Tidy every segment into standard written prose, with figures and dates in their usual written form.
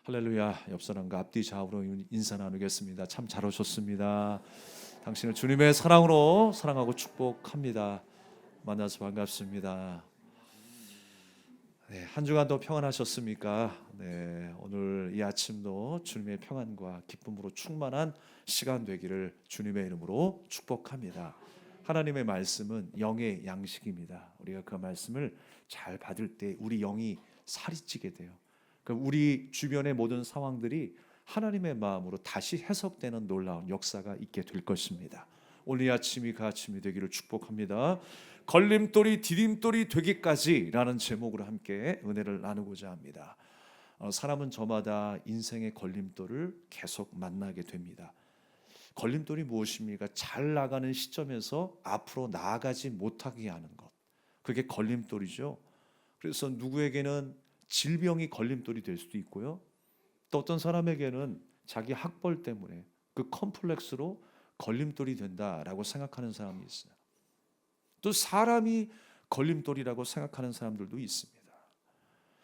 할렐루야. 옆 사람과 앞뒤 좌우로 인사 나누겠습니다. 참 잘 오셨습니다. 당신을 주님의 사랑으로 사랑하고 축복합니다. 만나서 반갑습니다. 네, 한 주간도 평안하셨습니까? 네, 오늘 이 아침도 주님의 평안과 기쁨으로 충만한 시간 되기를 주님의 이름으로 축복합니다. 하나님의 말씀은 영의 양식입니다. 우리가 그 말씀을 잘 받을 때 우리 영이 살이 찌게 돼요. 우리 주변의 모든 상황들이 하나님의 마음으로 다시 해석되는 놀라운 역사가 있게 될 것입니다. 오늘 이 아침이 그 아침이 되기를 축복합니다. 걸림돌이 디딤돌이 되기까지라는 제목으로 함께 은혜를 나누고자 합니다. 사람은 저마다 인생의 걸림돌을 계속 만나게 됩니다. 걸림돌이 무엇입니까? 잘 나가는 시점에서 앞으로 나아가지 못하게 하는 것, 그게 걸림돌이죠. 그래서 누구에게는 질병이 걸림돌이 될 수도 있고요, 또 어떤 사람에게는 자기 학벌 때문에 그 컴플렉스로 걸림돌이 된다라고 생각하는 사람이 있어요. 또 사람이 걸림돌이라고 생각하는 사람들도 있습니다.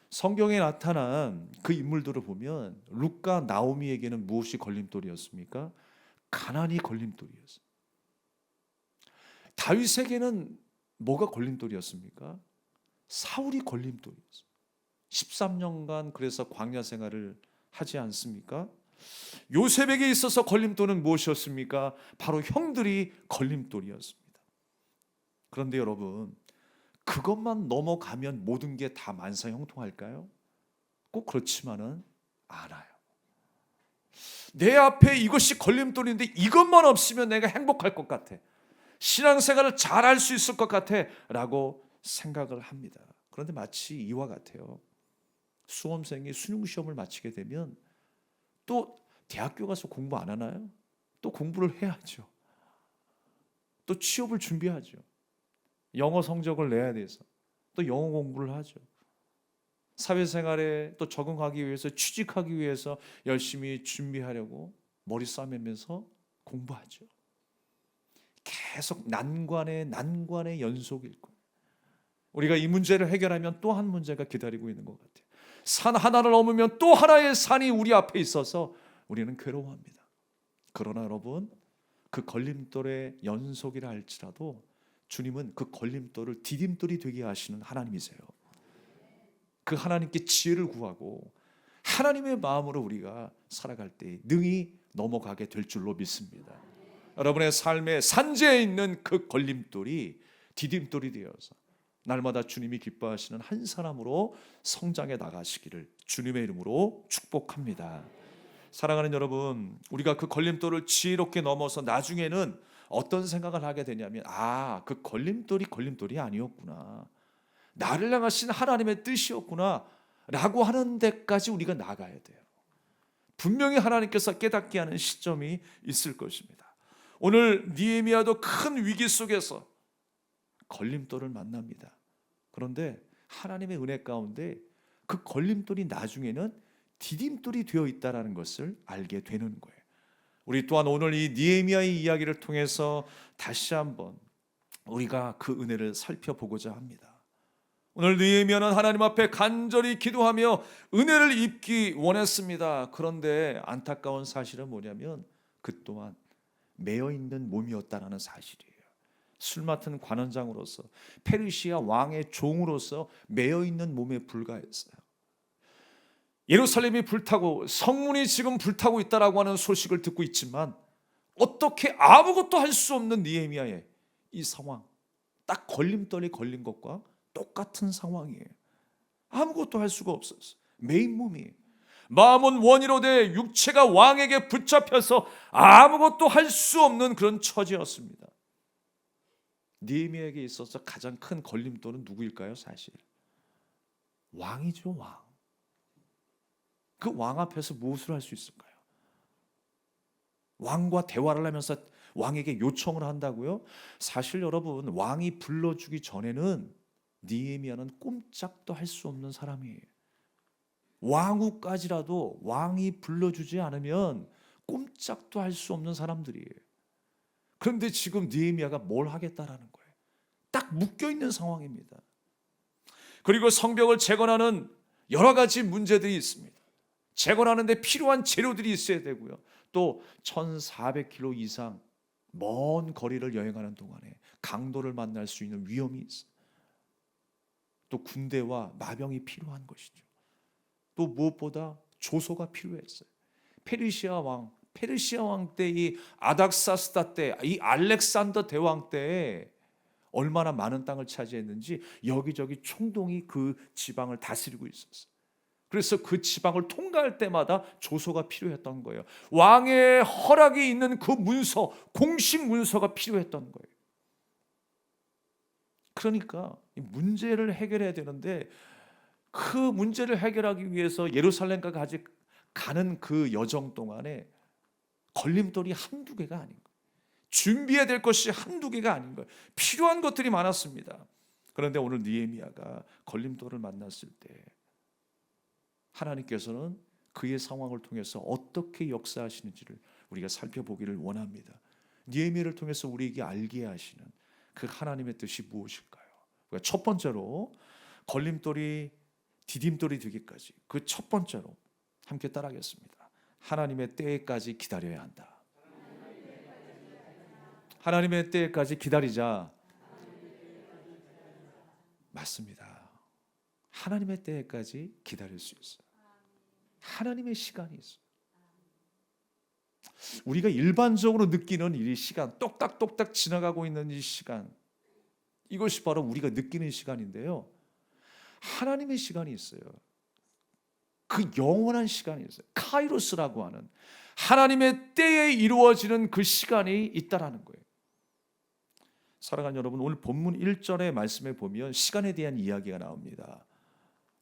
성경에 나타난 그 인물들을 보면 룻과 나오미에게는 무엇이 걸림돌이었습니까? 가난이 걸림돌이었어요. 다윗에게는 뭐가 걸림돌이었습니까? 사울이 걸림돌이었어요. 13년간 그래서 광야 생활을 하지 않습니까? 요셉에게 있어서 걸림돌은 무엇이었습니까? 바로 형들이 걸림돌이었습니다. 그런데 여러분, 그것만 넘어가면 모든 게 다 만사형통할까요? 꼭 그렇지만은 않아요. 내 앞에 이것이 걸림돌인데 이것만 없으면 내가 행복할 것 같아, 신앙생활을 잘할 수 있을 것 같아 라고 생각을 합니다. 그런데 마치 이와 같아요. 수험생이 수능시험을 마치게 되면 또 대학교 가서 공부 안 하나요? 또 공부를 해야죠. 또 취업을 준비하죠. 영어 성적을 내야 돼서 또 영어 공부를 하죠. 사회생활에 또 적응하기 위해서, 취직하기 위해서 열심히 준비하려고 머리 싸매면서 공부하죠. 계속 난관의 연속일 거예요. 우리가 이 문제를 해결하면 또 한 문제가 기다리고 있는 것 같아요. 산 하나를 넘으면 또 하나의 산이 우리 앞에 있어서 우리는 괴로워합니다. 그러나 여러분, 그 걸림돌의 연속이라 할지라도 주님은 그 걸림돌을 디딤돌이 되게 하시는 하나님이세요. 그 하나님께 지혜를 구하고 하나님의 마음으로 우리가 살아갈 때 능히 넘어가게 될 줄로 믿습니다. 여러분의 삶의 산재에 있는 그 걸림돌이 디딤돌이 되어서 날마다 주님이 기뻐하시는 한 사람으로 성장해 나가시기를 주님의 이름으로 축복합니다. 사랑하는 여러분, 우리가 그 걸림돌을 지혜롭게 넘어서 나중에는 어떤 생각을 하게 되냐면, 그 걸림돌이 아니었구나, 나를 향하신 하나님의 뜻이었구나 라고 하는 데까지 우리가 나가야 돼요. 분명히 하나님께서 깨닫게 하는 시점이 있을 것입니다. 오늘 느헤미야도 큰 위기 속에서 걸림돌을 만납니다. 그런데 하나님의 은혜 가운데 그 걸림돌이 나중에는 디딤돌이 되어 있다는 것을 알게 되는 거예요. 우리 또한 오늘 이 느헤미야의 이야기를 통해서 다시 한번 우리가 그 은혜를 살펴보고자 합니다. 오늘 느헤미야는 하나님 앞에 간절히 기도하며 은혜를 입기 원했습니다. 그런데 안타까운 사실은 뭐냐면 그 또한 매여있는 몸이었다는 사실이에요. 술 맡은 관원장으로서, 페르시아 왕의 종으로서 매여있는 몸에 불과했어요. 예루살렘이 불타고 성문이 지금 불타고 있다라고 하는 소식을 듣고 있지만 어떻게 아무것도 할 수 없는 느헤미야의 이 상황, 딱 걸림돌이 걸린 것과 똑같은 상황이에요. 아무것도 할 수가 없었어요. 매인 몸이, 마음은 원이로되 육체가 왕에게 붙잡혀서 아무것도 할 수 없는 그런 처지였습니다. 느헤미야에게 있어서 가장 큰 걸림돌은 누구일까요? 사실 왕이죠. 왕. 그 왕 앞에서 무엇을 할 수 있을까요? 왕과 대화를 하면서 왕에게 요청을 한다고요? 사실 여러분, 왕이 불러주기 전에는 느헤미야는 꼼짝도 할 수 없는 사람이에요. 왕후까지라도 왕이 불러주지 않으면 꼼짝도 할 수 없는 사람들이에요. 그런데 지금 느헤미야가 뭘 하겠다라는 거예요. 딱 묶여있는 상황입니다. 그리고 성벽을 재건하는 여러 가지 문제들이 있습니다. 재건하는 데 필요한 재료들이 있어야 되고요. 또 1400km 이상 먼 거리를 여행하는 동안에 강도를 만날 수 있는 위험이 있어요. 또 군대와 마병이 필요한 것이죠. 또 무엇보다 조소가 필요했어요. 페르시아 왕 때, 이 아닥사스다 때, 이 알렉산더 대왕 때 얼마나 많은 땅을 차지했는지 여기저기 총독이 그 지방을 다스리고 있었어요. 그래서 그 지방을 통과할 때마다 조소가 필요했던 거예요. 왕의 허락이 있는 그 문서, 공식 문서가 필요했던 거예요. 그러니까 이 문제를 해결해야 되는데 그 문제를 해결하기 위해서 예루살렘까지 가는 그 여정 동안에 걸림돌이 한두 개가 아닌 거예요. 준비해야 될 것이 한두 개가 아닌 거예요. 필요한 것들이 많았습니다. 그런데 오늘 느헤미야가 걸림돌을 만났을 때 하나님께서는 그의 상황을 통해서 어떻게 역사하시는지를 우리가 살펴보기를 원합니다. 느헤미야를 통해서 우리에게 알게 하시는 그 하나님의 뜻이 무엇일까요? 그러니까 첫 번째로 걸림돌이 디딤돌이 되기까지, 그 첫 번째로 함께 따라하겠습니다. 하나님의 때까지 기다려야 한다. 하나님의 때까지 기다리자. 맞습니다. 하나님의 때까지 기다릴 수 있어요. 하나님의 시간이 있어요. 우리가 일반적으로 느끼는 이 시간, 똑딱똑딱 지나가고 있는 이 시간, 이것이 바로 우리가 느끼는 시간인데요. 하나님의 시간이 있어요. 그 영원한 시간이 있어요. 카이로스라고 하는 하나님의 때에 이루어지는 그 시간이 있다라는 거예요. 사랑하는 여러분, 오늘 본문 1절의 말씀에 보면 시간에 대한 이야기가 나옵니다.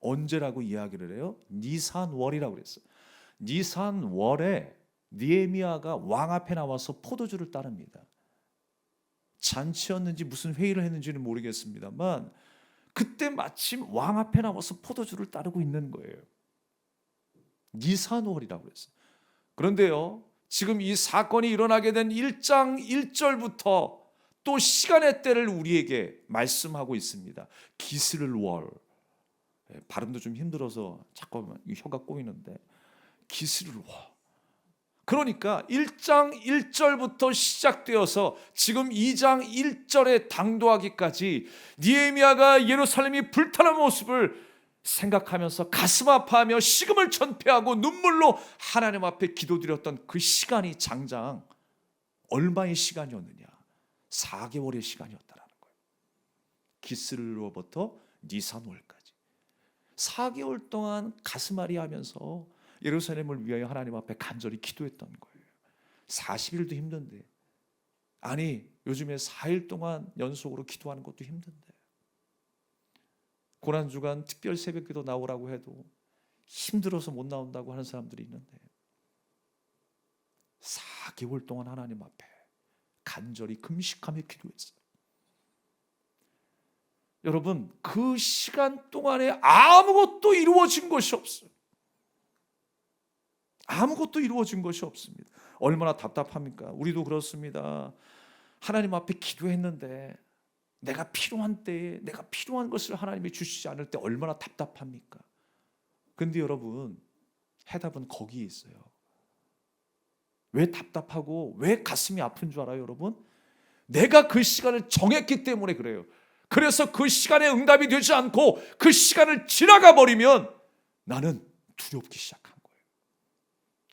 언제라고 이야기를 해요? 니산월이라고 그랬어요. 니산월에 느헤미야가 왕 앞에 나와서 포도주를 따릅니다. 잔치였는지 무슨 회의를 했는지는 모르겠습니다만 그때 마침 왕 앞에 나와서 포도주를 따르고 있는 거예요. 니산월이라고 그랬어요. 그런데요, 지금 이 사건이 일어나게 된 1장 1절부터 또 시간의 때를 우리에게 말씀하고 있습니다. 기스를월. 발음도 좀 힘들어서 자꾸 혀가 꼬이는데 기스를월. 그러니까 1장 1절부터 시작되어서 지금 2장 1절에 당도하기까지 느헤미야가 예루살렘이 불타는 모습을 생각하면서 가슴 아파하며 식음을 전폐하고 눈물로 하나님 앞에 기도드렸던 그 시간이 장장 얼마의 시간이었느냐? 4개월의 시간이었다라는 거예요. 기스로부터 니산월까지 4개월 동안 가슴앓이 하면서 예루살렘을 위하여 하나님 앞에 간절히 기도했던 거예요. 40일도 힘든데, 아니 요즘에 4일 동안 연속으로 기도하는 것도 힘든데, 고난주간 특별 새벽기도 나오라고 해도 힘들어서 못 나온다고 하는 사람들이 있는데 4개월 동안 하나님 앞에 간절히 금식하며 기도했어요. 여러분, 그 시간 동안에 아무것도 이루어진 것이 없어요. 아무것도 이루어진 것이 없습니다. 얼마나 답답합니까? 우리도 그렇습니다. 하나님 앞에 기도했는데 내가 필요한 때에 내가 필요한 것을 하나님이 주시지 않을 때 얼마나 답답합니까? 근데 여러분, 해답은 거기에 있어요. 왜 답답하고 왜 가슴이 아픈 줄 알아요, 여러분? 내가 그 시간을 정했기 때문에 그래요. 그래서 그 시간에 응답이 되지 않고 그 시간을 지나가 버리면 나는 두렵기 시작한 거예요.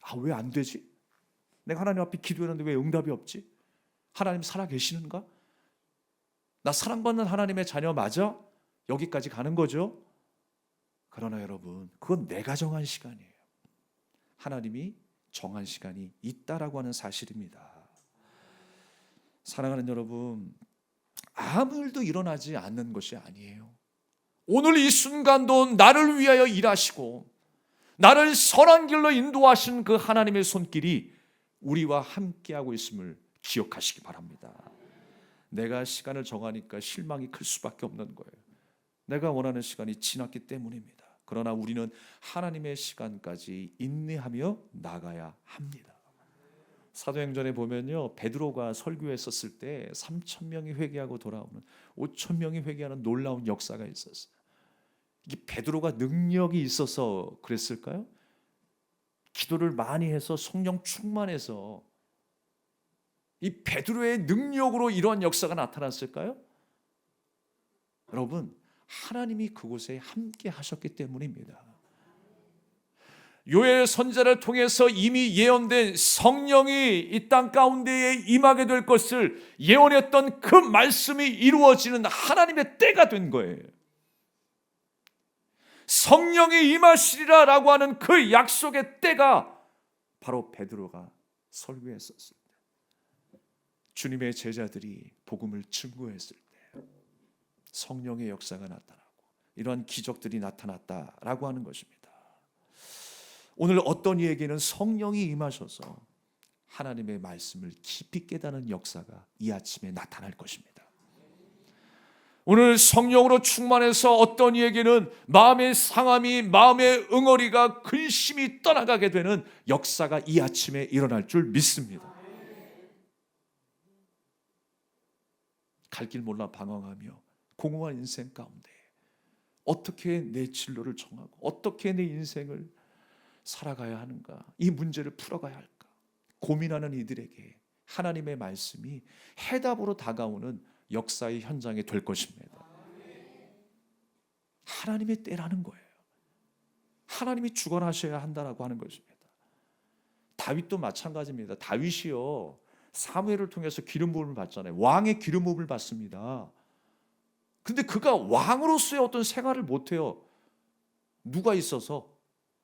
아, 왜 안 되지? 내가 하나님 앞에 기도했는데 왜 응답이 없지? 하나님 살아 계시는가? 나 사랑받는 하나님의 자녀 맞아? 여기까지 가는 거죠. 그러나 여러분, 그건 내가 정한 시간이에요. 하나님이 정한 시간이 있다라고 하는 사실입니다. 사랑하는 여러분, 아무 일도 일어나지 않는 것이 아니에요. 오늘 이 순간도 나를 위하여 일하시고 나를 선한 길로 인도하신 그 하나님의 손길이 우리와 함께하고 있음을 기억하시기 바랍니다. 내가 시간을 정하니까 실망이 클 수밖에 없는 거예요. 내가 원하는 시간이 지났기 때문입니다. 그러나 우리는 하나님의 시간까지 인내하며 나가야 합니다. 사도행전에 보면요, 베드로가 설교했었을 때 3,000명이 회개하고 돌아오는, 5,000명이 회개하는 놀라운 역사가 있었어요. 이게 베드로가 능력이 있어서 그랬을까요? 기도를 많이 해서 성령 충만해서 이 베드로의 능력으로 이러한 역사가 나타났을까요? 여러분, 하나님이 그곳에 함께 하셨기 때문입니다. 요엘 선지자를 통해서 이미 예언된 성령이 이 땅 가운데에 임하게 될 것을 예언했던 그 말씀이 이루어지는 하나님의 때가 된 거예요. 성령이 임하시리라 라고 하는 그 약속의 때가 바로 베드로가 설교했었을 때, 주님의 제자들이 복음을 증거했을 때 성령의 역사가 나타나고 이러한 기적들이 나타났다라고 하는 것입니다. 오늘 어떤 이에게는 성령이 임하셔서 하나님의 말씀을 깊이 깨닫는 역사가 이 아침에 나타날 것입니다. 오늘 성령으로 충만해서 어떤 이에게는 마음의 상함이, 마음의 응어리가, 근심이 떠나가게 되는 역사가 이 아침에 일어날 줄 믿습니다. 갈 길 몰라 방황하며 공허한 인생 가운데 어떻게 내 진로를 정하고 어떻게 내 인생을 살아가야 하는가, 이 문제를 풀어가야 할까 고민하는 이들에게 하나님의 말씀이 해답으로 다가오는 역사의 현장이 될 것입니다. 하나님의 때라는 거예요. 하나님이 주관하셔야 한다라고 하는 것입니다. 다윗도 마찬가지입니다. 다윗이요, 사무엘을 통해서 기름 부음을 받잖아요. 왕의 기름 부음을 받습니다. 근데 그가 왕으로서의 어떤 생활을 못해요. 누가 있어서?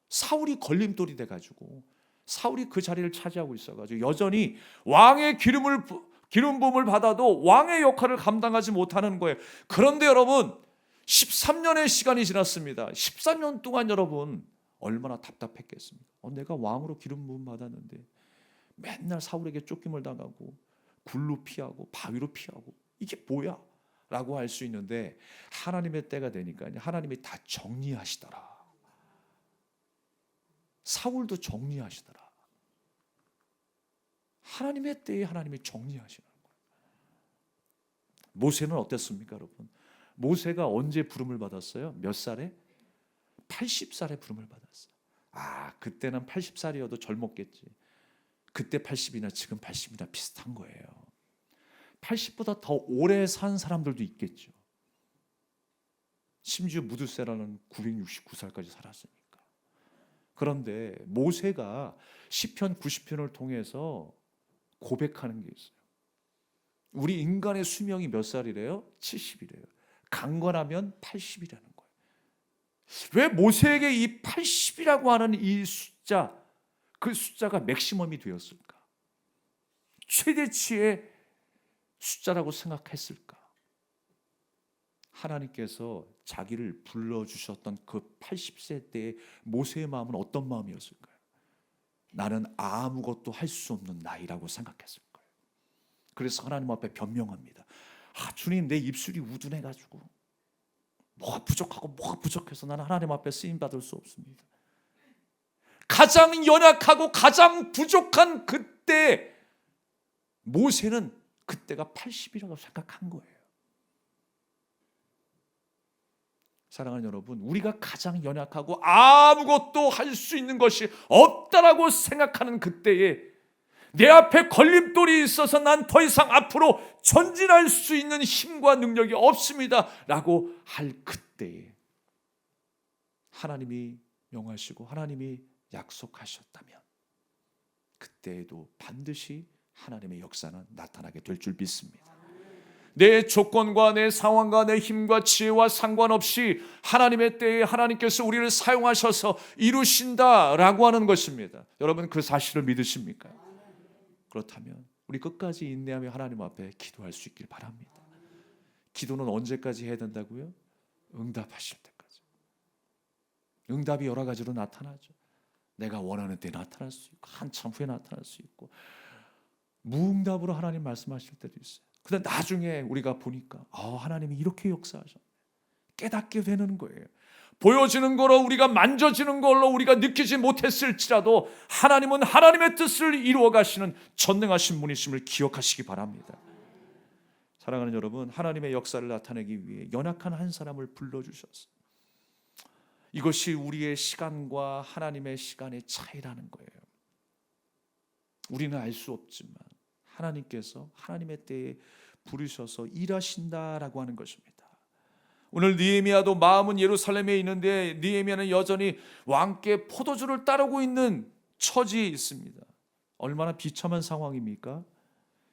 사울이 걸림돌이 돼가지고 사울이 그 자리를 차지하고 있어가지고 여전히 왕의 기름 부음을 받아도 왕의 역할을 감당하지 못하는 거예요. 그런데 여러분, 13년의 시간이 지났습니다. 14년 동안 여러분 얼마나 답답했겠습니까? 내가 왕으로 기름 부음 받았는데 맨날 사울에게 쫓김을 당하고 굴로 피하고 바위로 피하고 이게 뭐야? 라고 할 수 있는데, 하나님의 때가 되니까 하나님이 다 정리하시더라. 사울도 정리하시더라. 하나님의 때에 하나님이 정리하시는 거예요. 모세는 어땠습니까, 여러분? 모세가 언제 부름을 받았어요? 몇 살에? 80살에 부름을 받았어요. 그때는 80살이어도 젊었겠지. 그때 80이나 지금 80이나 비슷한 거예요. 80보다 더 오래 산 사람들도 있겠죠. 심지어 무드세라는 969살까지 살았으니까. 그런데 모세가 시편 90편을 통해서 고백하는 게 있어요. 우리 인간의 수명이 몇 살이래요? 70이래요. 강건하면 80이라는 거예요. 왜 모세에게 이 80이라고 하는 이 숫자, 그 숫자가 맥시멈이 되었을까? 최대치의 숫자라고 생각했을까? 하나님께서 자기를 불러주셨던 그 80세 때의 모세의 마음은 어떤 마음이었을까요? 나는 아무것도 할 수 없는 나이라고 생각했을 거예요. 그래서 하나님 앞에 변명합니다. 주님, 내 입술이 우둔해가지고 뭐가 부족하고 뭐가 부족해서 나는 하나님 앞에 쓰임받을 수 없습니다. 가장 연약하고 가장 부족한 그때 모세는 그때가 80이라고 생각한 거예요. 사랑하는 여러분, 우리가 가장 연약하고 아무것도 할 수 있는 것이 없다라고 생각하는 그때에 내 앞에 걸림돌이 있어서 난 더 이상 앞으로 전진할 수 있는 힘과 능력이 없습니다 라고 할 그때에 하나님이 명하시고 하나님이 약속하셨다면 그때에도 반드시 하나님의 역사는 나타나게 될 줄 믿습니다. 내 조건과 내 상황과 내 힘과 지혜와 상관없이 하나님의 때에 하나님께서 우리를 사용하셔서 이루신다라고 하는 것입니다. 여러분, 그 사실을 믿으십니까? 그렇다면 우리 끝까지 인내하며 하나님 앞에 기도할 수 있길 바랍니다. 기도는 언제까지 해야 된다고요? 응답하실 때까지. 응답이 여러 가지로 나타나죠. 내가 원하는 때 나타날 수 있고 한참 후에 나타날 수 있고 무응답으로 하나님 말씀하실 때도 있어요. 근데 나중에 우리가 보니까 하나님이 이렇게 역사하셨네. 깨닫게 되는 거예요. 보여지는 거로 우리가 만져지는 걸로 우리가 느끼지 못했을지라도 하나님은 하나님의 뜻을 이루어 가시는 전능하신 분이심을 기억하시기 바랍니다. 사랑하는 여러분, 하나님의 역사를 나타내기 위해 연약한 한 사람을 불러주셨어요. 이것이 우리의 시간과 하나님의 시간의 차이라는 거예요. 우리는 알 수 없지만 하나님께서 하나님의 때에 부르셔서 일하신다라고 하는 것입니다. 오늘 느헤미야도 마음은 예루살렘에 있는데 느헤미야는 여전히 왕께 포도주를 따르고 있는 처지에 있습니다. 얼마나 비참한 상황입니까?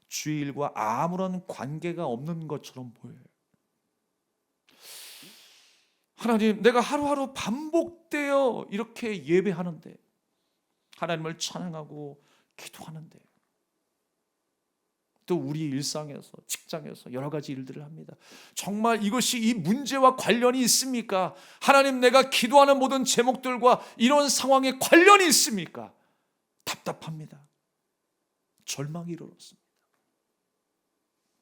주의 일과 아무런 관계가 없는 것처럼 보여요. 하나님, 내가 하루하루 반복되어 이렇게 예배하는데, 하나님을 찬양하고 기도하는데, 또 우리 일상에서, 직장에서 여러 가지 일들을 합니다. 정말 이것이 이 문제와 관련이 있습니까? 하나님, 내가 기도하는 모든 제목들과 이런 상황에 관련이 있습니까? 답답합니다. 절망이 이르렀습니다.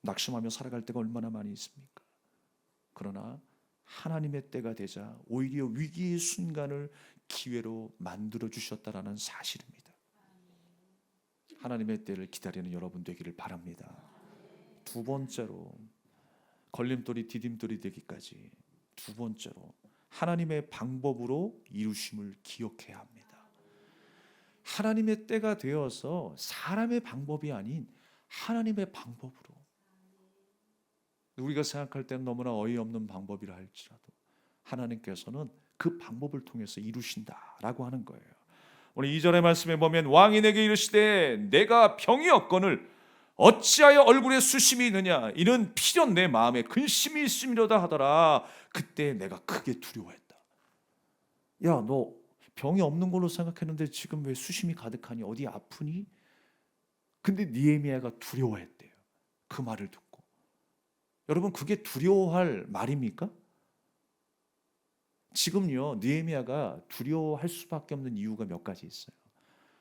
낙심하며 살아갈 때가 얼마나 많이 있습니까? 그러나 하나님의 때가 되자 오히려 위기의 순간을 기회로 만들어 주셨다라는 사실입니다. 하나님의 때를 기다리는 여러분 되기를 바랍니다. 두 번째로, 걸림돌이 디딤돌이 되기까지 두 번째로 하나님의 방법으로 이루심을 기억해야 합니다. 하나님의 때가 되어서 사람의 방법이 아닌 하나님의 방법으로, 우리가 생각할 땐 너무나 어이없는 방법이라 할지라도 하나님께서는 그 방법을 통해서 이루신다라고 하는 거예요. 오늘 2절의 말씀에 보면 왕이 내게 이르시되 내가 병이 없거늘 어찌하여 얼굴에 수심이 있느냐, 이는 필연 내 마음에 근심이 있음이로다 하더라. 그때 내가 크게 두려워했다. 야, 너 병이 없는 걸로 생각했는데 지금 왜 수심이 가득하니? 어디 아프니? 근데 느헤미야가 두려워했대요. 그 말을 듣고. 여러분, 그게 두려워할 말입니까? 지금요, 느헤미야가 두려워할 수밖에 없는 이유가 몇 가지 있어요.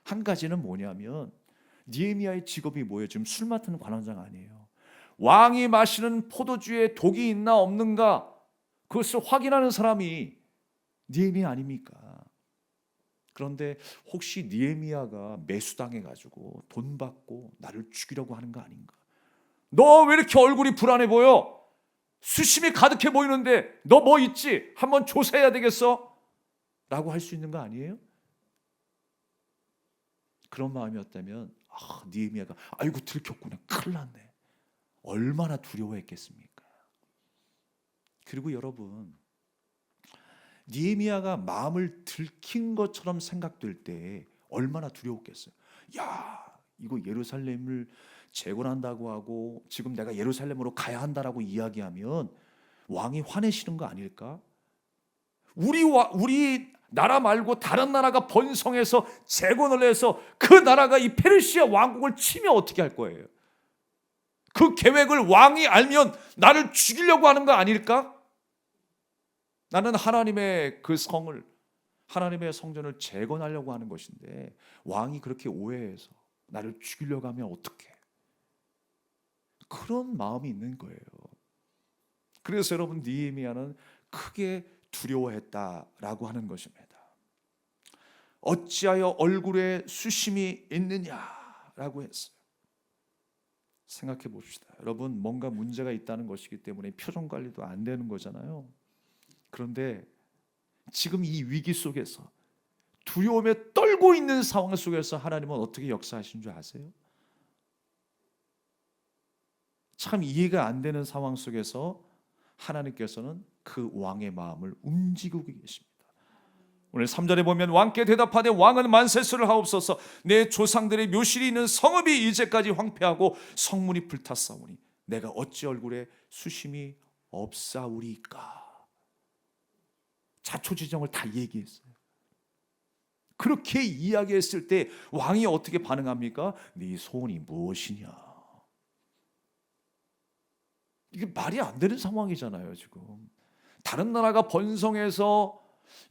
한 가지는 뭐냐면, 느헤미야의 직업이 뭐예요? 지금 술 맡는 관원장 아니에요. 왕이 마시는 포도주에 독이 있나 없는가, 그것을 확인하는 사람이 느헤미야 아닙니까? 그런데 혹시 느헤미야가 매수당해가지고 돈 받고 나를 죽이려고 하는 거 아닌가? 너 왜 이렇게 얼굴이 불안해 보여? 수심이 가득해 보이는데 너 뭐 있지? 한번 조사해야 되겠어? 라고 할 수 있는 거 아니에요? 그런 마음이었다면 느헤미야가 아이고 들켰구나, 큰일 났네, 얼마나 두려워했겠습니까? 그리고 여러분, 느헤미야가 마음을 들킨 것처럼 생각될 때 얼마나 두려웠겠어요. 야, 이거 예루살렘을 재건한다고 하고 지금 내가 예루살렘으로 가야 한다라고 이야기하면 왕이 화내시는 거 아닐까? 우리 나라 말고 다른 나라가 번성해서 재건을 해서 그 나라가 이 페르시아 왕국을 치면 어떻게 할 거예요? 그 계획을 왕이 알면 나를 죽이려고 하는 거 아닐까? 나는 하나님의 그 성을, 하나님의 성전을 재건하려고 하는 것인데 왕이 그렇게 오해해서 나를 죽이려고 하면 어떡해? 그런 마음이 있는 거예요. 그래서 여러분, 느헤미야는 크게 두려워했다라고 하는 것입니다. 어찌하여 얼굴에 수심이 있느냐라고 했어요. 생각해 봅시다. 여러분, 뭔가 문제가 있다는 것이기 때문에 표정 관리도 안 되는 거잖아요. 그런데 지금 이 위기 속에서 두려움에 떨고 있는 상황 속에서 하나님은 어떻게 역사하신 줄 아세요? 참 이해가 안 되는 상황 속에서 하나님께서는 그 왕의 마음을 움직이고 계십니다. 오늘 3절에 보면 왕께 대답하되 왕은 만세스를 하옵소서, 내 조상들의 묘실이 있는 성읍이 이제까지 황폐하고 성문이 불탔사오니 내가 어찌 얼굴에 수심이 없사오리까. 자초지정을 다 얘기했어요. 그렇게 이야기했을 때 왕이 어떻게 반응합니까? 네 소원이 무엇이냐? 이게 말이 안 되는 상황이잖아요. 지금 다른 나라가 번성해서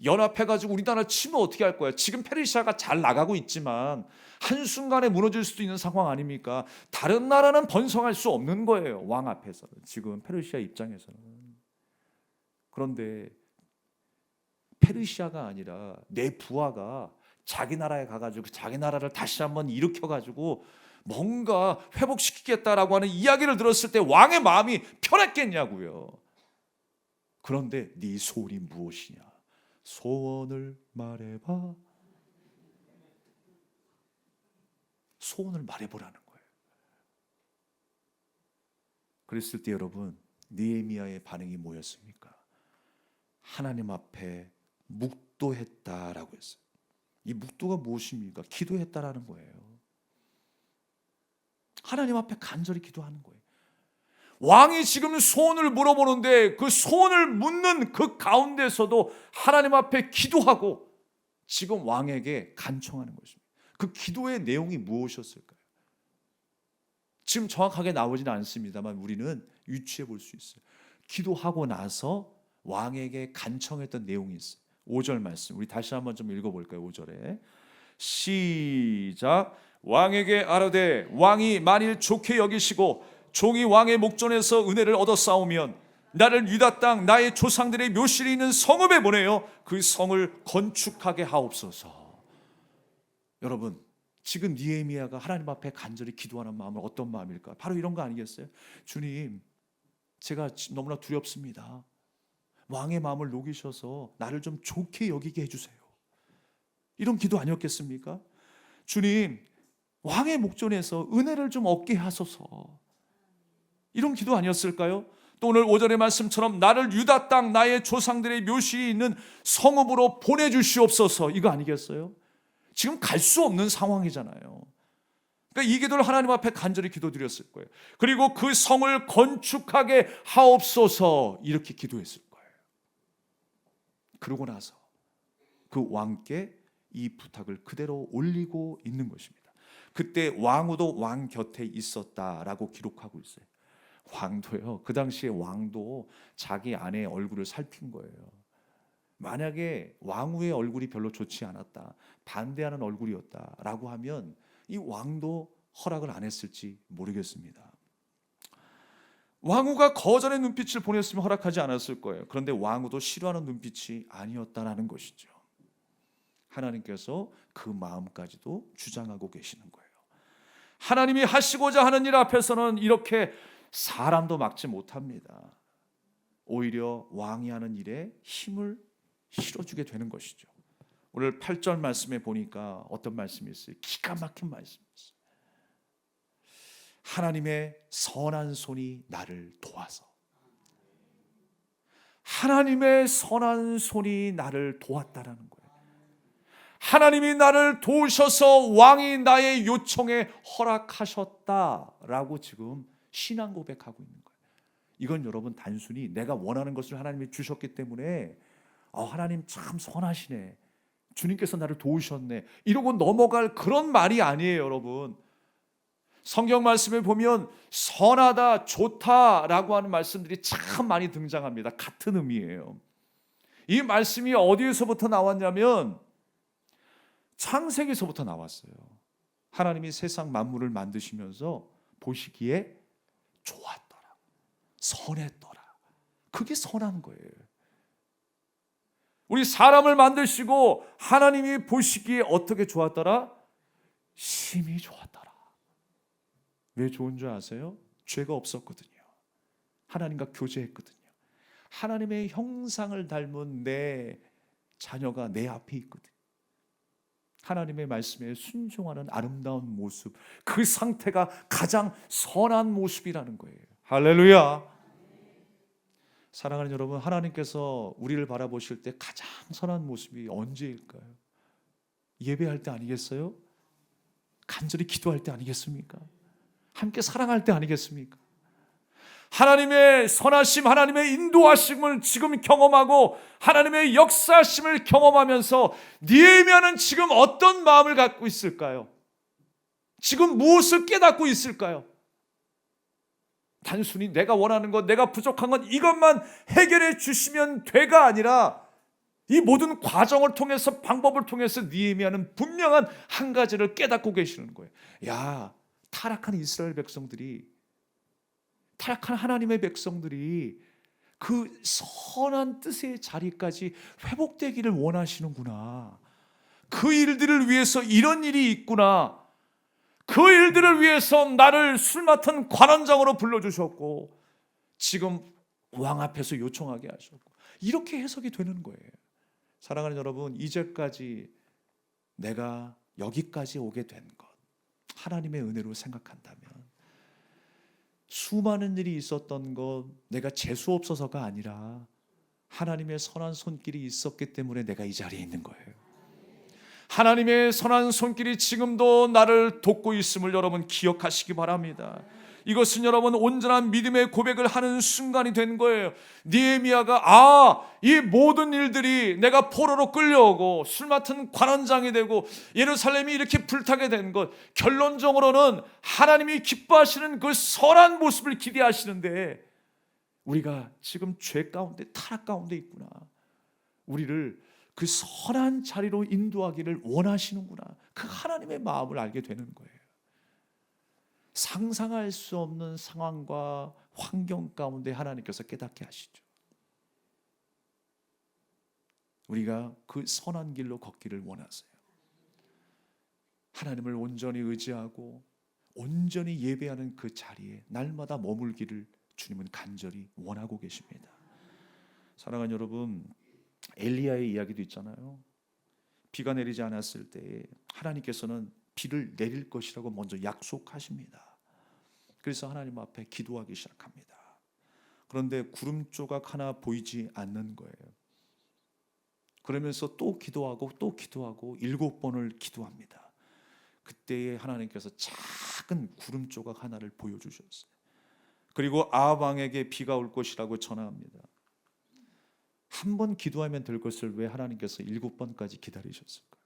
연합해가지고 우리나라를 치면 어떻게 할 거야? 지금 페르시아가 잘 나가고 있지만 한순간에 무너질 수도 있는 상황 아닙니까? 다른 나라는 번성할 수 없는 거예요. 왕 앞에서는, 지금 페르시아 입장에서는. 그런데 페르시아가 아니라 내 부하가 자기 나라에 가가지고 자기 나라를 다시 한번 일으켜가지고 뭔가 회복시키겠다라고 하는 이야기를 들었을 때 왕의 마음이 편했겠냐고요. 그런데 네 소원이 무엇이냐? 소원을 말해봐. 소원을 말해보라는 거예요. 그랬을 때 여러분, 느헤미야의 반응이 뭐였습니까? 하나님 앞에 묵도했다라고 했어요. 이 묵도가 무엇입니까? 기도했다라는 거예요. 하나님 앞에 간절히 기도하는 거예요. 왕이 지금 소원을 물어보는데 그 소원을 묻는 그 가운데서도 하나님 앞에 기도하고 지금 왕에게 간청하는 것입니다. 그 기도의 내용이 무엇이었을까요? 지금 정확하게 나오지는 않습니다만 우리는 유추해 볼 수 있어요. 기도하고 나서 왕에게 간청했던 내용이 있어요. 5절 말씀 우리 다시 한번 좀 읽어볼까요? 5절에 시작. 왕에게 아뢰되 왕이 만일 좋게 여기시고 종이 왕의 목전에서 은혜를 얻어 싸우면 나를 유다 땅 나의 조상들의 묘실이 있는 성읍에 보내어 그 성을 건축하게 하옵소서. 여러분, 지금 느헤미야가 하나님 앞에 간절히 기도하는 마음은 어떤 마음일까? 바로 이런 거 아니겠어요? 주님, 제가 너무나 두렵습니다. 왕의 마음을 녹이셔서 나를 좀 좋게 여기게 해주세요. 이런 기도 아니었겠습니까? 주님, 왕의 목전에서 은혜를 좀 얻게 하소서. 이런 기도 아니었을까요? 또 오늘 5절의 말씀처럼 나를 유다 땅 나의 조상들의 묘실이 있는 성읍으로 보내주시옵소서. 이거 아니겠어요? 지금 갈 수 없는 상황이잖아요. 그러니까 이 기도를 하나님 앞에 간절히 기도드렸을 거예요. 그리고 그 성을 건축하게 하옵소서 이렇게 기도했을 거예요. 그러고 나서 그 왕께 이 부탁을 그대로 올리고 있는 것입니다. 그때 왕후도 왕 곁에 있었다라고 기록하고 있어요. 왕도요. 그 당시에 왕도 자기 아내의 얼굴을 살핀 거예요. 만약에 왕후의 얼굴이 별로 좋지 않았다, 반대하는 얼굴이었다라고 하면 이 왕도 허락을 안 했을지 모르겠습니다. 왕후가 거절의 눈빛을 보냈으면 허락하지 않았을 거예요. 그런데 왕후도 싫어하는 눈빛이 아니었다라는 것이죠. 하나님께서 그 마음까지도 주장하고 계시는 거예요. 하나님이 하시고자 하는 일 앞에서는 이렇게 사람도 막지 못합니다. 오히려 왕이 하는 일에 힘을 실어주게 되는 것이죠. 오늘 8절 말씀에 보니까 어떤 말씀이 있어요? 기가 막힌 말씀이 있어요. 하나님의 선한 손이 나를 도와서. 하나님의 선한 손이 나를 도왔다라는 거예요. 하나님이 나를 도우셔서 왕이 나의 요청에 허락하셨다라고 지금 신앙 고백하고 있는 거예요. 이건 여러분 단순히 내가 원하는 것을 하나님이 주셨기 때문에 하나님 참 선하시네, 주님께서 나를 도우셨네, 이러고 넘어갈 그런 말이 아니에요. 여러분, 성경 말씀에 보면 선하다, 좋다라고 하는 말씀들이 참 많이 등장합니다. 같은 의미예요. 이 말씀이 어디에서부터 나왔냐면 창세기에서부터 나왔어요. 하나님이 세상 만물을 만드시면서 보시기에 좋았더라, 선했더라. 그게 선한 거예요. 우리 사람을 만드시고 하나님이 보시기에 어떻게 좋았더라? 심히 좋았더라. 왜 좋은 줄 아세요? 죄가 없었거든요. 하나님과 교제했거든요. 하나님의 형상을 닮은 내 자녀가 내 앞에 있거든요. 하나님의 말씀에 순종하는 아름다운 모습, 그 상태가 가장 선한 모습이라는 거예요. 할렐루야. 사랑하는 여러분, 하나님께서 우리를 바라보실 때 가장 선한 모습이 언제일까요? 예배할 때 아니겠어요? 간절히 기도할 때 아니겠습니까? 함께 사랑할 때 아니겠습니까? 하나님의 선하심, 하나님의 인도하심을 지금 경험하고 하나님의 역사하심을 경험하면서 느헤미야는 지금 어떤 마음을 갖고 있을까요? 지금 무엇을 깨닫고 있을까요? 단순히 내가 원하는 것, 내가 부족한 것 이것만 해결해 주시면 돼가 아니라 이 모든 과정을 통해서, 방법을 통해서 느헤미야는 분명한 한 가지를 깨닫고 계시는 거예요. 야, 타락한 이스라엘 백성들이, 타락한 하나님의 백성들이 그 선한 뜻의 자리까지 회복되기를 원하시는구나. 그 일들을 위해서 이런 일이 있구나. 그 일들을 위해서 나를 술 맡은 관원장으로 불러주셨고 지금 왕 앞에서 요청하게 하셨고, 이렇게 해석이 되는 거예요. 사랑하는 여러분, 이제까지 내가 여기까지 오게 된 것, 하나님의 은혜로 생각한다면 수많은 일이 있었던 것 내가 재수 없어서가 아니라 하나님의 선한 손길이 있었기 때문에 내가 이 자리에 있는 거예요. 하나님의 선한 손길이 지금도 나를 돕고 있음을 여러분 기억하시기 바랍니다. 이것은 여러분 온전한 믿음의 고백을 하는 순간이 된 거예요. 느헤미야가 이 모든 일들이 내가 포로로 끌려오고 술 맡은 관원장이 되고 예루살렘이 이렇게 불타게 된 것, 결론적으로는 하나님이 기뻐하시는 그 선한 모습을 기대하시는데 우리가 지금 죄 가운데 타락 가운데 있구나, 우리를 그 선한 자리로 인도하기를 원하시는구나, 그 하나님의 마음을 알게 되는 거예요. 상상할 수 없는 상황과 환경 가운데 하나님께서 깨닫게 하시죠. 우리가 그 선한 길로 걷기를 원하세요. 하나님을 온전히 의지하고 온전히 예배하는 그 자리에 날마다 머물기를 주님은 간절히 원하고 계십니다. 사랑하는 여러분, 엘리야의 이야기도 있잖아요. 비가 내리지 않았을 때 하나님께서는 비를 내릴 것이라고 먼저 약속하십니다. 그래서 하나님 앞에 기도하기 시작합니다. 그런데 구름 조각 하나 보이지 않는 거예요. 그러면서 또 기도하고 또 기도하고 7번을 기도합니다. 그때에 하나님께서 작은 구름 조각 하나를 보여주셨어요. 그리고 아합 왕에게 비가 올 것이라고 전화합니다. 한 번 기도하면 될 것을 왜 하나님께서 7번까지 기다리셨을까요?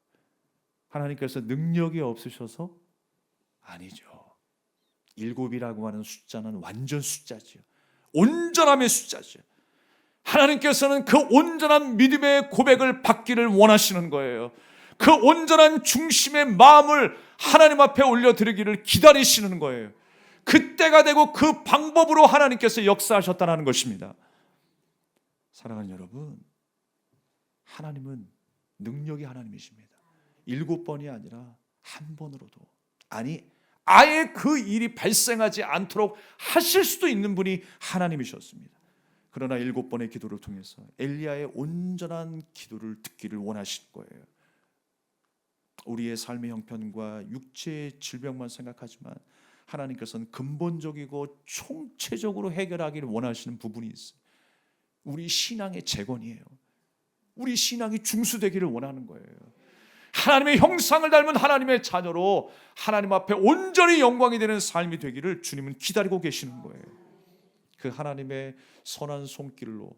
하나님께서 능력이 없으셔서? 아니죠. 7이라고 하는 숫자는 완전 숫자죠. 온전함의 숫자죠. 하나님께서는 그 온전한 믿음의 고백을 받기를 원하시는 거예요. 그 온전한 중심의 마음을 하나님 앞에 올려드리기를 기다리시는 거예요. 그때가 되고 그 방법으로 하나님께서 역사하셨다는 것입니다. 사랑하는 여러분, 하나님은 능력의 하나님이십니다. 7번이 아니라 한 번으로도, 아니 아예 그 일이 발생하지 않도록 하실 수도 있는 분이 하나님이셨습니다. 그러나 7번의 기도를 통해서 엘리야의 온전한 기도를 듣기를 원하실 거예요. 우리의 삶의 형편과 육체의 질병만 생각하지만 하나님께서는 근본적이고 총체적으로 해결하기를 원하시는 부분이 있어요. 우리 신앙의 재건이에요. 우리 신앙이 중수되기를 원하는 거예요. 하나님의 형상을 닮은 하나님의 자녀로 하나님 앞에 온전히 영광이 되는 삶이 되기를 주님은 기다리고 계시는 거예요. 그 하나님의 선한 손길로,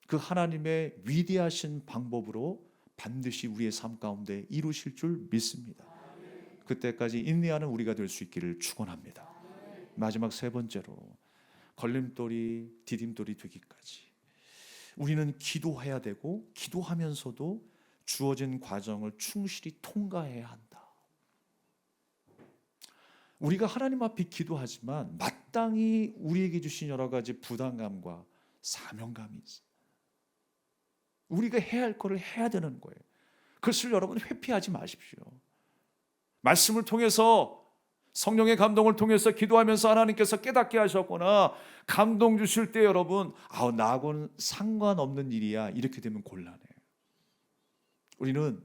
그 하나님의 위대하신 방법으로 반드시 우리의 삶 가운데 이루실 줄 믿습니다. 그때까지 인내하는 우리가 될 수 있기를 축원합니다. 마지막 3번째로, 걸림돌이 디딤돌이 되기까지 우리는 기도해야 되고 기도하면서도 주어진 과정을 충실히 통과해야 한다. 우리가 하나님 앞에 기도하지만 마땅히 우리에게 주신 여러 가지 부담감과 사명감이 있어요. 우리가 해야 할 것을 해야 되는 거예요. 그것을 여러분 회피하지 마십시오. 말씀을 통해서, 성령의 감동을 통해서 기도하면서 하나님께서 깨닫게 하셨거나 감동 주실 때 여러분, 나하고는 상관없는 일이야, 이렇게 되면 곤란해요. 우리는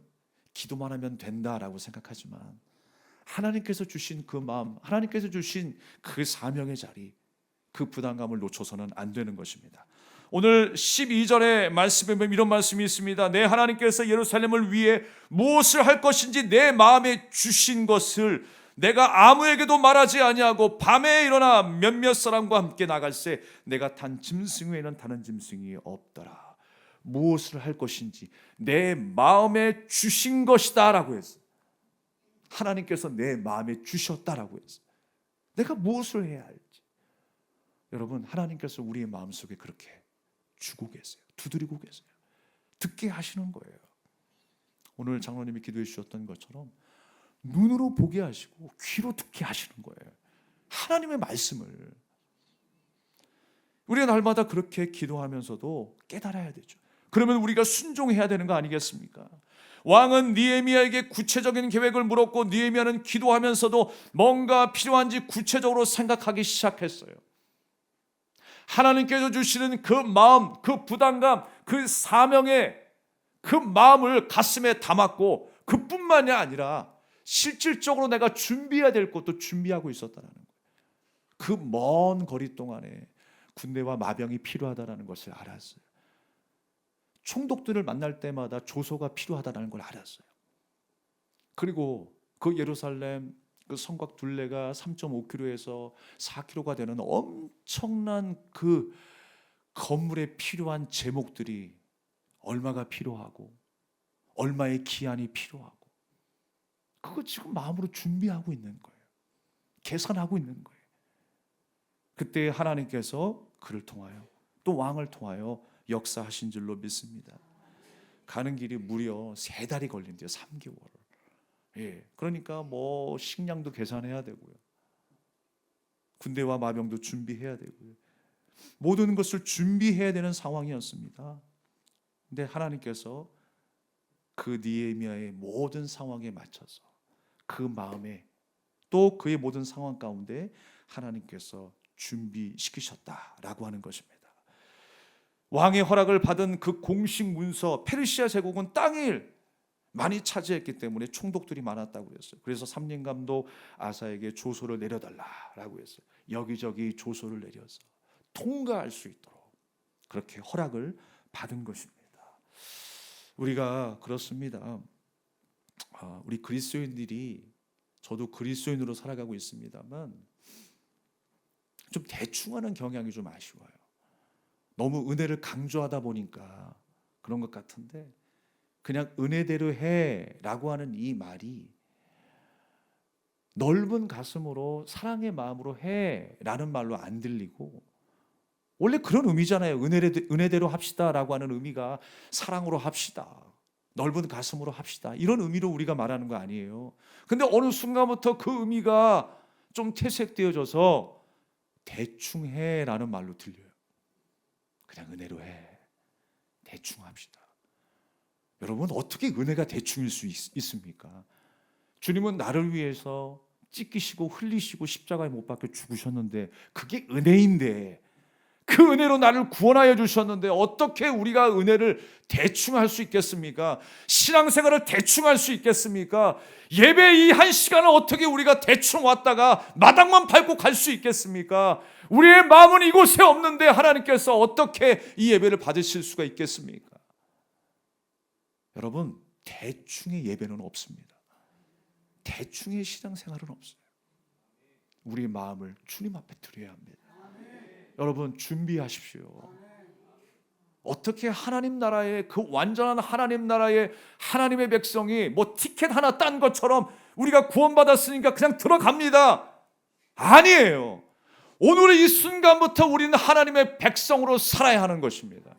기도만 하면 된다라고 생각하지만 하나님께서 주신 그 마음, 하나님께서 주신 그 사명의 자리, 그 부담감을 놓쳐서는 안 되는 것입니다. 오늘 12절의 말씀에 보면 이런 말씀이 있습니다. 내 하나님께서 예루살렘을 위해 무엇을 할 것인지 내 마음에 주신 것을 내가 아무에게도 말하지 아니하고 밤에 일어나 몇몇 사람과 함께 나갈새 내가 탄 짐승 외에는 다른 짐승이 없더라. 무엇을 할 것인지 내 마음에 주신 것이다 라고 했어요. 하나님께서 내 마음에 주셨다라고 했어요. 내가 무엇을 해야 할지. 여러분, 하나님께서 우리의 마음속에 그렇게 주고 계세요. 두드리고 계세요. 듣게 하시는 거예요. 오늘 장로님이 기도해 주셨던 것처럼 눈으로 보게 하시고 귀로 듣게 하시는 거예요. 하나님의 말씀을. 우리가 날마다 그렇게 기도하면서도 깨달아야 되죠. 그러면 우리가 순종해야 되는 거 아니겠습니까? 왕은 느헤미야에게 구체적인 계획을 물었고 느헤미야는 기도하면서도 뭔가 필요한지 구체적으로 생각하기 시작했어요. 하나님께서 주시는 그 마음, 그 부담감, 그 사명의 그 마음을 가슴에 담았고 그뿐만이 아니라 실질적으로 내가 준비해야 될 것도 준비하고 있었다는 거예요. 그 먼 거리 동안에 군대와 마병이 필요하다는 것을 알았어요. 총독들을 만날 때마다 조소가 필요하다는 걸 알았어요. 그리고 그 예루살렘 그 성곽 둘레가 3.5km에서 4km가 되는 엄청난 그 건물에 필요한 제목들이 얼마가 필요하고 얼마의 기한이 필요하고 그거 지금 마음으로 준비하고 있는 거예요. 계산하고 있는 거예요. 그때 하나님께서 그를 통하여 또 왕을 통하여 역사하신 줄로 믿습니다. 가는 길이 무려 3달이 걸린대요. 3개월. 예, 그러니까 뭐 식량도 계산해야 되고요. 군대와 마병도 준비해야 되고요. 모든 것을 준비해야 되는 상황이었습니다. 근데 하나님께서 그 느헤미야의 모든 상황에 맞춰서 그 마음에 또 그의 모든 상황 가운데 하나님께서 준비시키셨다라고 하는 것입니다. 왕의 허락을 받은 그 공식 문서 페르시아 제국은 땅을 많이 차지했기 때문에 총독들이 많았다고 했어요. 그래서 삼림감독 아사에게 조소를 내려달라라고 했어요. 여기저기 조소를 내려서 통과할 수 있도록 그렇게 허락을 받은 것입니다. 우리가 그렇습니다. 우리 그리스도인들이 저도 그리스도인으로 살아가고 있습니다만 좀 대충하는 경향이 좀 아쉬워요. 너무 은혜를 강조하다 보니까 그런 것 같은데 그냥 은혜대로 해라고 하는 이 말이 넓은 가슴으로 사랑의 마음으로 해라는 말로 안 들리고 원래 그런 의미잖아요. 은혜대로 합시다라고 하는 의미가 사랑으로 합시다. 넓은 가슴으로 합시다. 이런 의미로 우리가 말하는 거 아니에요. 근데 어느 순간부터 그 의미가 좀 퇴색되어져서 대충 해라는 말로 들려요. 그냥 은혜로 해. 대충 합시다. 여러분 어떻게 은혜가 대충일 수 있습니까? 주님은 나를 위해서 찢기시고 흘리시고 십자가에 못 박혀 죽으셨는데 그게 은혜인데 그 은혜로 나를 구원하여 주셨는데 어떻게 우리가 은혜를 대충 할 수 있겠습니까? 신앙생활을 대충 할 수 있겠습니까? 예배 이 한 시간을 어떻게 우리가 대충 왔다가 마당만 밟고 갈 수 있겠습니까? 우리의 마음은 이곳에 없는데 하나님께서 어떻게 이 예배를 받으실 수가 있겠습니까? 여러분 대충의 예배는 없습니다. 대충의 신앙생활은 없어요. 우리의 마음을 주님 앞에 드려야 합니다. 여러분 준비하십시오. 어떻게 하나님 나라의 그 완전한 하나님 나라의 하나님의 백성이 뭐 티켓 하나 딴 것처럼 우리가 구원받았으니까 그냥 들어갑니다. 아니에요. 오늘의 이 순간부터 우리는 하나님의 백성으로 살아야 하는 것입니다.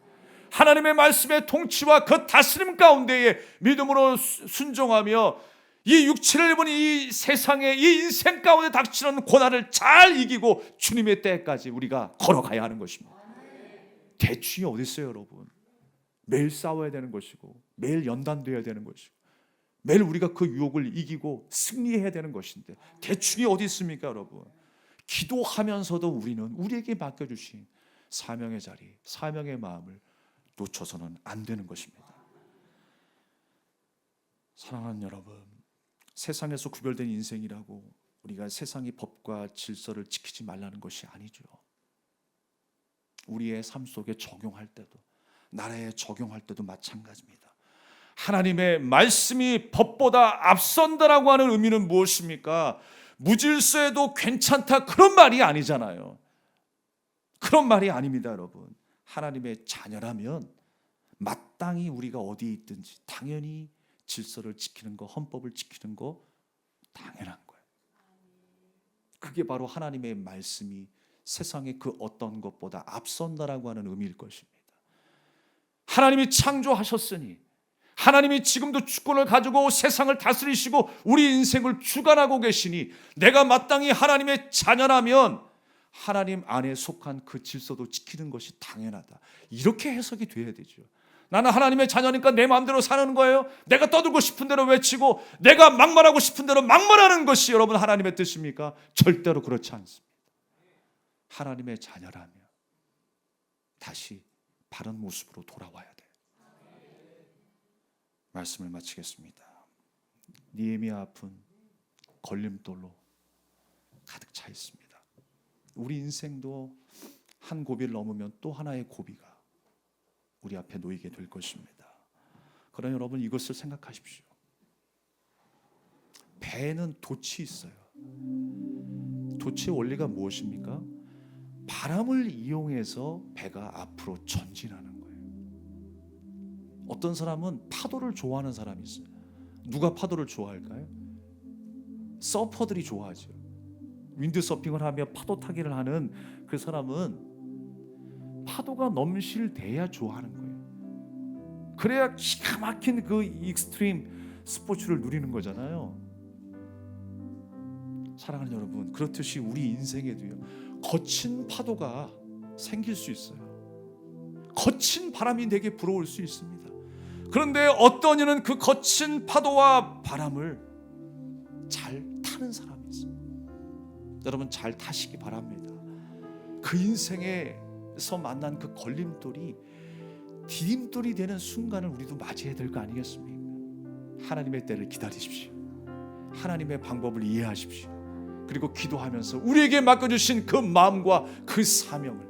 하나님의 말씀의 통치와 그 다스림 가운데에 믿음으로 순종하며 이 육체를 입은 이 세상에 이 인생 가운데 닥치는 고난을 잘 이기고 주님의 때까지 우리가 걸어가야 하는 것입니다. 대충이 어디 있어요, 여러분? 매일 싸워야 되는 것이고 매일 연단돼야 되는 것이고 매일 우리가 그 유혹을 이기고 승리해야 되는 것인데 대충이 어디 있습니까, 여러분? 기도하면서도 우리는 우리에게 맡겨주신 사명의 자리, 사명의 마음을 놓쳐서는 안 되는 것입니다. 사랑하는 여러분, 세상에서 구별된 인생이라고 우리가 세상의 법과 질서를 지키지 말라는 것이 아니죠. 우리의 삶 속에 적용할 때도 나라에 적용할 때도 마찬가지입니다. 하나님의 말씀이 법보다 앞선다라고 하는 의미는 무엇입니까? 무질서해도 괜찮다 그런 말이 아니잖아요. 그런 말이 아닙니다, 여러분. 하나님의 자녀라면 마땅히 우리가 어디에 있든지 당연히 질서를 지키는 거, 헌법을 지키는 거 당연한 거예요. 그게 바로 하나님의 말씀이 세상의 그 어떤 것보다 앞선다라고 하는 의미일 것입니다. 하나님이 창조하셨으니 하나님이 지금도 주권을 가지고 세상을 다스리시고 우리 인생을 주관하고 계시니 내가 마땅히 하나님의 자녀라면 하나님 안에 속한 그 질서도 지키는 것이 당연하다. 이렇게 해석이 돼야 되죠. 나는 하나님의 자녀니까 내 마음대로 사는 거예요. 내가 떠들고 싶은 대로 외치고 내가 막말하고 싶은 대로 막말하는 것이 여러분 하나님의 뜻입니까? 절대로 그렇지 않습니다. 하나님의 자녀라면 다시 바른 모습으로 돌아와야 돼요. 말씀을 마치겠습니다. 느헤미야 앞은 걸림돌로 가득 차 있습니다. 우리 인생도 한 고비를 넘으면 또 하나의 고비가 우리 앞에 놓이게 될 것입니다. 그러나 여러분, 이것을 생각하십시오. 배에는 돛이 있어요. 돛의 원리가 무엇입니까? 바람을 이용해서 배가 앞으로 전진하는 거예요. 어떤 사람은 파도를 좋아하는 사람이 있어요. 누가 파도를 좋아할까요? 서퍼들이 좋아하죠. 윈드서핑을 하며 파도 타기를 하는 그 사람은 파도가 넘실대야 좋아하는 거예요. 그래야 기가 막힌 그 익스트림 스포츠를 누리는 거잖아요. 사랑하는 여러분, 그렇듯이 우리 인생에도요, 거친 파도가 생길 수 있어요. 거친 바람이 내게 불어올 수 있습니다. 그런데 어떤 이는 그 거친 파도와 바람을 잘 타는 사람이 있어요. 여러분, 잘 타시기 바랍니다. 그 인생에서 만난 그 걸림돌이 디딤돌이 되는 순간을 우리도 맞이해야 될 거 아니겠습니까? 하나님의 때를 기다리십시오. 하나님의 방법을 이해하십시오. 그리고 기도하면서 우리에게 맡겨주신 그 마음과 그 사명을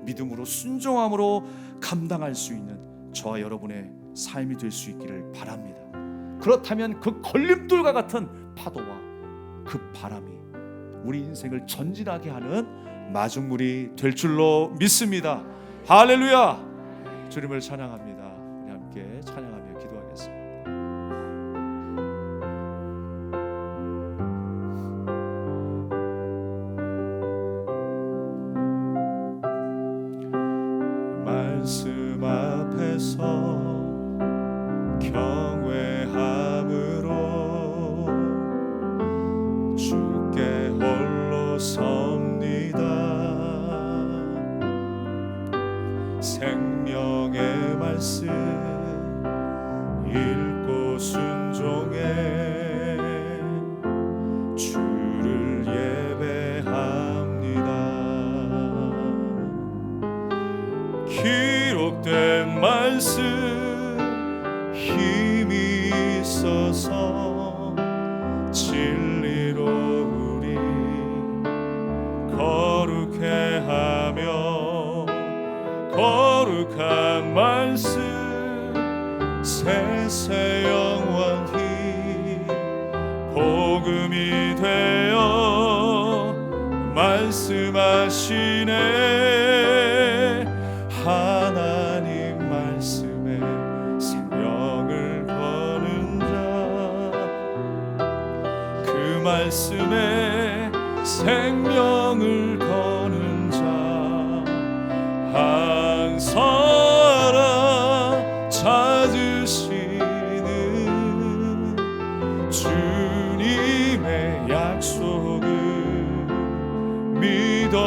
믿음으로 순종함으로 감당할 수 있는 저와 여러분의 삶이 될 수 있기를 바랍니다. 그렇다면 그 걸림돌과 같은 파도와 그 바람이 우리 인생을 전진하게 하는 마중물이 될 줄로 믿습니다. 할렐루야! 주님을 찬양합니다. 우리 함께 찬양하며 기도하겠습니다. 말씀 앞에서 경외함으로 주께 홀로 섭니다. 생명의 말씀 읽고 순종해 주를 예배합니다. 기록된 말씀 힘이 있어서 진리로 우리 거룩해 하며 거룩한 말씀 세세 영원히 복음이 되어 말씀하시네. 하나님 말씀에 생명을 거는 자, 그 말씀에 생명을 거는 자 항상 찾으시는 주님의 약속을 믿어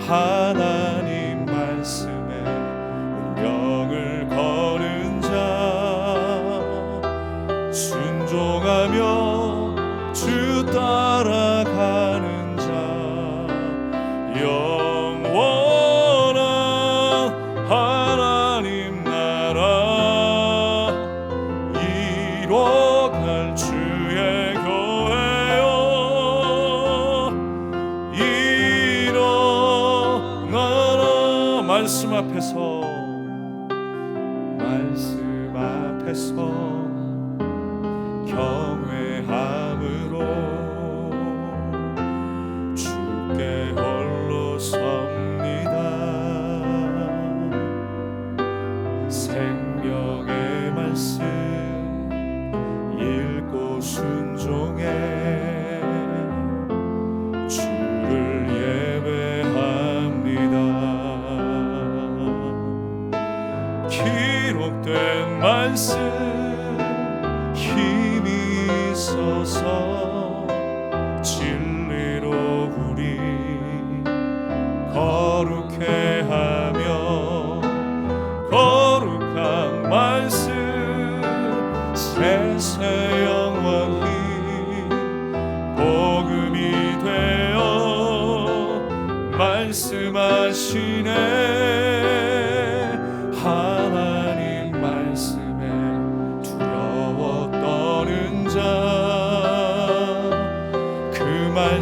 하나님 말씀에 운명을 거는 자 순종하며 주 따라가는 자 영원한 하나님 나라 이뤄갈 주의 교회여 일어나라. 말씀 앞에서 경외함으로 주께 홀로 섭니다. 생명의 말씀 읽고 순종해 주를 예배합니다. 기록된 말씀 힘이 있어서 진리로 우리 거룩해 하며 거룩한 말씀 세세 영원히 복음이 되어 말씀하시네. 하나님 말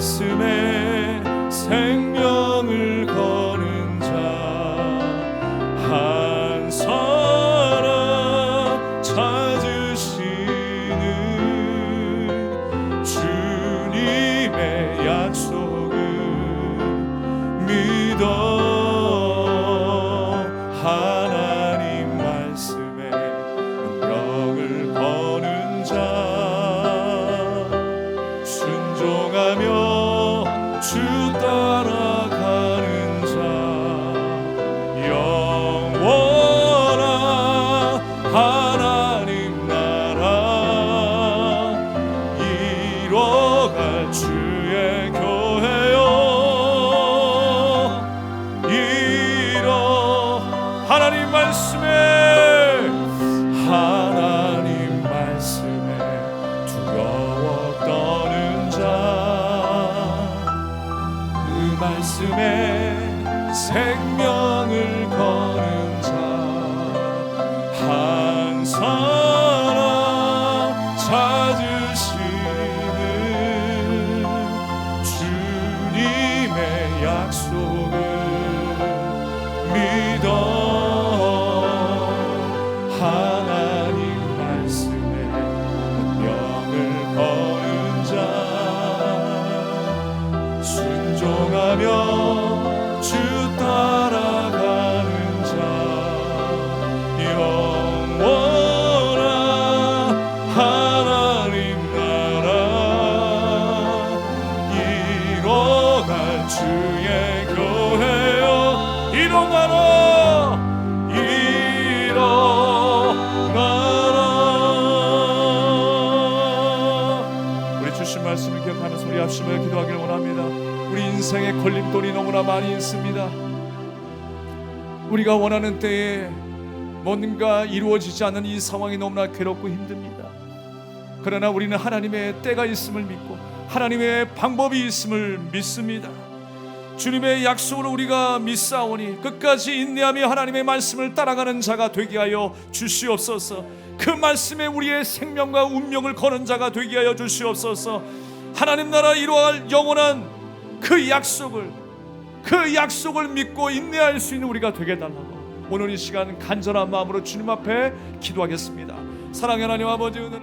말씀에 생명을 거는 자 한 사람 찾으시는 주님의 약속을 믿어 하나님 말씀에 운명을 거는 자 순종하며 주 따라가는 자 영원한 하나님 나라 이뤄갈 주의 교회요 이뤄 하나님 말씀에 두려워 떠는 자 그 말씀에 생명을 거는 자 한 사람 찾으시는 주님의 약속을 믿어 하나님 말씀에 운명을 거는 자 순종하며 주 따라가는 자 영원한 하나님 나라 이뤄갈 주의 교회여 일어나라 우리 주신 말씀을 기억하면서 우리 합심하여 기도하기를 원합니다. 우리 인생에 걸림돌이 너무나 많이 있습니다. 우리가 원하는 때에 뭔가 이루어지지 않는 이 상황이 너무나 괴롭고 힘듭니다. 그러나 우리는 하나님의 때가 있음을 믿고 하나님의 방법이 있음을 믿습니다. 주님의 약속으로 우리가 믿사오니 끝까지 인내하며 하나님의 말씀을 따라가는 자가 되게 하여 주시옵소서. 그 말씀에 우리의 생명과 운명을 거는 자가 되게 하여 주시옵소서. 하나님 나라 이루어갈 영원한 그 약속을 믿고 인내할 수 있는 우리가 되게 달라고 오늘 이 시간 간절한 마음으로 주님 앞에 기도하겠습니다. 사랑하는 하나님 아버지, 오늘